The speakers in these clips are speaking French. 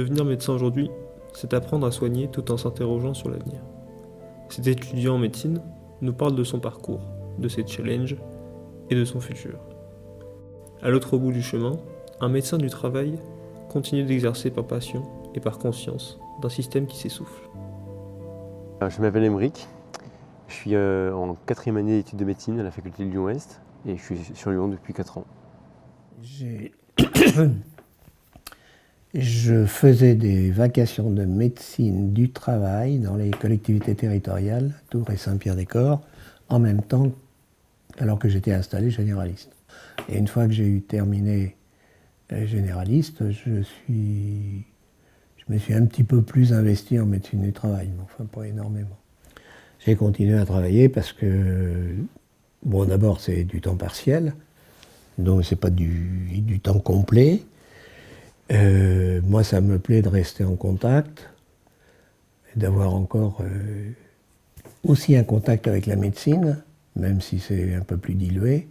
Devenir médecin aujourd'hui, c'est apprendre à soigner tout en s'interrogeant sur l'avenir. Cet étudiant en médecine nous parle de son parcours, de ses challenges et de son futur. À l'autre bout du chemin, un médecin du travail continue d'exercer par passion et par conscience d'un système qui s'essouffle. Je m'appelle Émeric, je suis en 4e année d'études de médecine à la faculté de Lyon-Ouest et je suis sur Lyon depuis 4 ans. Je faisais des vacations de médecine du travail dans les collectivités territoriales, Tours et Saint-Pierre-des-Corps, en même temps, alors que j'étais installé généraliste. Et une fois que j'ai eu terminé généraliste, je me suis un petit peu plus investi en médecine du travail, mais enfin pas énormément. J'ai continué à travailler parce que, bon, d'abord c'est du temps partiel, donc c'est pas du temps complet. Moi, ça me plaît de rester en contact, d'avoir encore aussi un contact avec la médecine, même si c'est un peu plus dilué,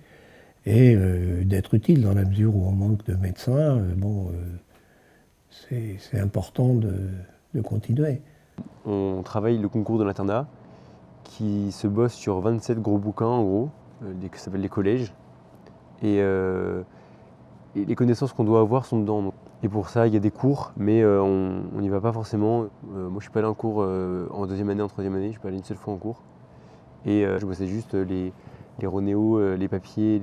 et d'être utile dans la mesure où on manque de médecins. C'est important de continuer. On travaille le concours de l'internat qui se bosse sur 27 gros bouquins en gros, qui s'appellent les collèges. Et les connaissances qu'on doit avoir sont dedans. Et pour ça, il y a des cours, mais on n'y va pas forcément. Moi, je ne suis pas allé en cours en 2e année, en 3e année, je suis pas allé une seule fois en cours. Et je bossais juste les ronéos, les papiers,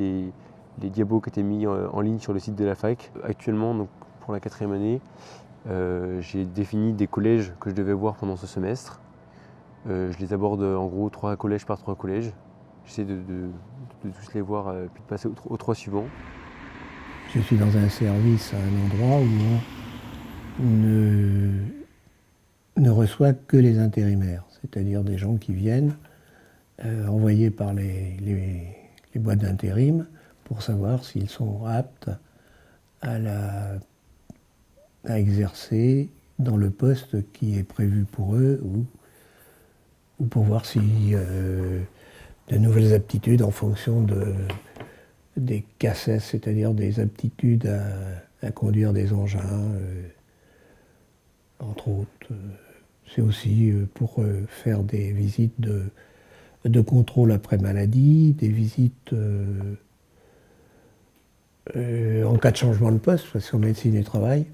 les diapos qui étaient mis en ligne sur le site de la fac. Actuellement, donc, pour la 4e année, j'ai défini des collèges que je devais voir pendant ce semestre. Je les aborde en gros 3 collèges par 3 collèges. J'essaie de tous les voir puis de passer aux 3 suivants. Je suis dans un service à un endroit où on ne reçoit que les intérimaires, c'est-à-dire des gens qui viennent envoyés par les boîtes d'intérim pour savoir s'ils sont aptes à exercer dans le poste qui est prévu pour eux ou pour voir si de nouvelles aptitudes en fonction des CACES, c'est-à-dire des aptitudes à conduire des engins, entre autres. C'est aussi pour faire des visites de contrôle après maladie, des visites en cas de changement de poste, parce qu'en médecine du travail,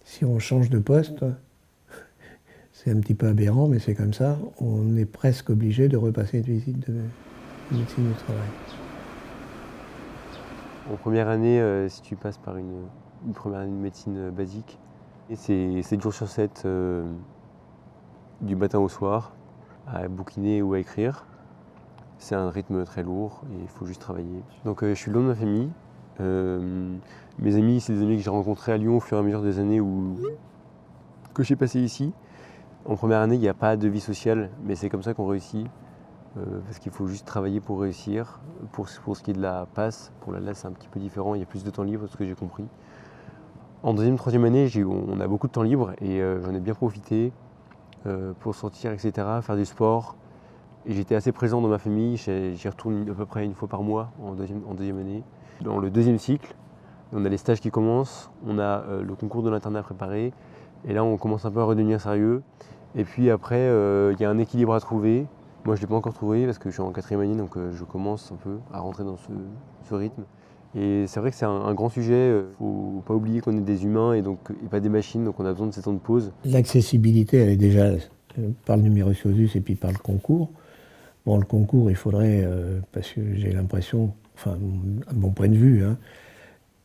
si on change de poste, c'est un petit peu aberrant, mais c'est comme ça, on est presque obligé de repasser une visite de médecine du travail. En première année, si tu passes par une première année de médecine basique, c'est 7 jours sur 7, du matin au soir, à bouquiner ou à écrire. C'est un rythme très lourd et il faut juste travailler. Donc je suis loin de ma famille. Mes amis, c'est des amis que j'ai rencontrés à Lyon au fur et à mesure des années que j'ai passées ici. En première année, il n'y a pas de vie sociale, mais c'est comme ça qu'on réussit. Parce qu'il faut juste travailler pour réussir. Pour ce qui est de la passe, pour la LAS c'est un petit peu différent, il y a plus de temps libre, ce que j'ai compris. En 2e, 3e année, on a beaucoup de temps libre et j'en ai bien profité pour sortir, etc., faire du sport. Et j'étais assez présent dans ma famille, j'y retourne à peu près une fois par mois en 2e année. Dans le 2e cycle, on a les stages qui commencent, on a le concours de l'internat à préparer, et là on commence un peu à redevenir sérieux. Et puis après, il y a un équilibre à trouver. Moi, je ne l'ai pas encore trouvé parce que je suis en 4e année, donc je commence un peu à rentrer dans ce rythme. Et c'est vrai que c'est un grand sujet. Il ne faut pas oublier qu'on est des humains et pas des machines, donc on a besoin de ces temps de pause. L'accessibilité, elle est déjà par le numerus clausus et puis par le concours. Bon, le concours, il faudrait, parce que j'ai l'impression, enfin, à mon point de vue, hein,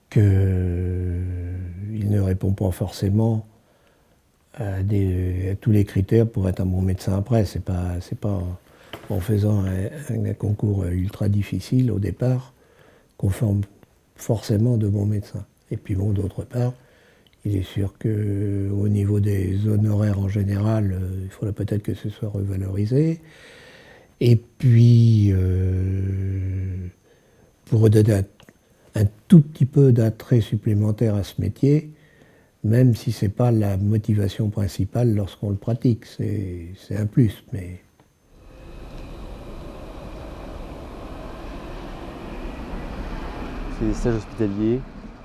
qu'il ne répond pas forcément à tous les critères pour être un bon médecin après. C'est pas en faisant un concours ultra difficile au départ qu'on forme forcément de bons médecins. Et puis bon, d'autre part, il est sûr qu'au niveau des honoraires en général, il faudrait peut-être que ce soit revalorisé. Et puis, pour redonner un tout petit peu d'attrait supplémentaire à ce métier, même si ce n'est pas la motivation principale lorsqu'on le pratique, c'est un plus. Mais c'est des stages hospitaliers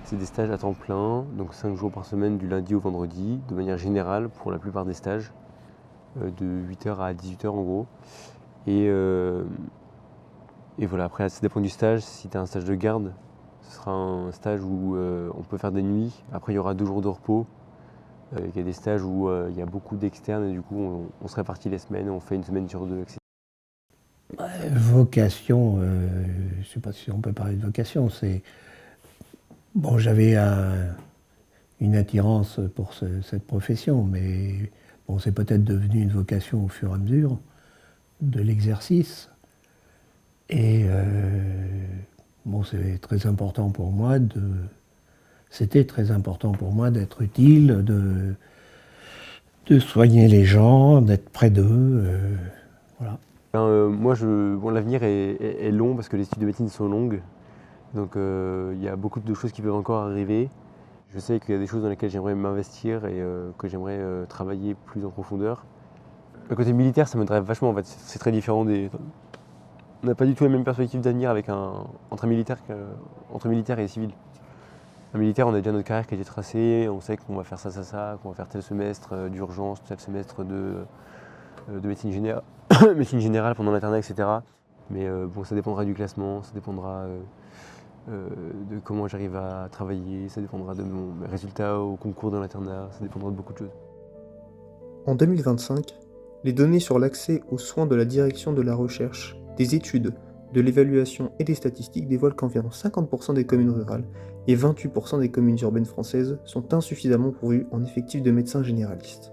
C'est des stages à temps plein, donc 5 jours par semaine du lundi au vendredi, de manière générale pour la plupart des stages, de 8h à 18h en gros. Et voilà, après ça dépend du stage. Si tu as un stage de garde, ce sera un stage où on peut faire des nuits. Après il y aura 2 jours de repos. Il y a des stages où il y a beaucoup d'externes et du coup on se répartit les semaines, on fait une semaine sur 2, etc. Vocation, je ne sais pas si on peut parler de vocation, c'est... Bon, j'avais une attirance pour cette profession, mais bon, c'est peut-être devenu une vocation au fur et à mesure de l'exercice. Et bon, c'était très important pour moi d'être utile, de soigner les gens, d'être près d'eux. Voilà. Moi, l'avenir est long parce que les études de médecine sont longues. Donc il y a beaucoup de choses qui peuvent encore arriver. Je sais qu'il y a des choses dans lesquelles j'aimerais m'investir et que j'aimerais travailler plus en profondeur. Le côté militaire, ça me drive vachement en fait. C'est très différent des... On n'a pas du tout la même perspective d'avenir entre un militaire et civil. Un militaire, on a déjà notre carrière qui a été tracée, on sait qu'on va faire ça, qu'on va faire tel semestre d'urgence, tel semestre de médecine générale, médecine générale pendant l'internat, etc. Mais bon, ça dépendra du classement, ça dépendra de comment j'arrive à travailler, ça dépendra de mes résultats au concours de l'internat, ça dépendra de beaucoup de choses. En 2025, les données sur l'accès aux soins de la direction de la recherche, des études, de l'évaluation et des statistiques dévoilent qu'environ 50% des communes rurales et 28% des communes urbaines françaises sont insuffisamment pourvues en effectifs de médecins généralistes.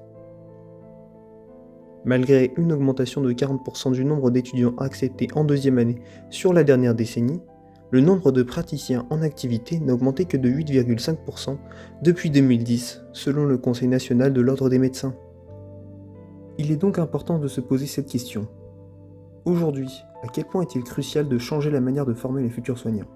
Malgré une augmentation de 40% du nombre d'étudiants acceptés en deuxième année sur la dernière décennie, le nombre de praticiens en activité n'a augmenté que de 8,5% depuis 2010, selon le Conseil national de l'Ordre des médecins. Il est donc important de se poser cette question. Aujourd'hui, à quel point est-il crucial de changer la manière de former les futurs soignants ?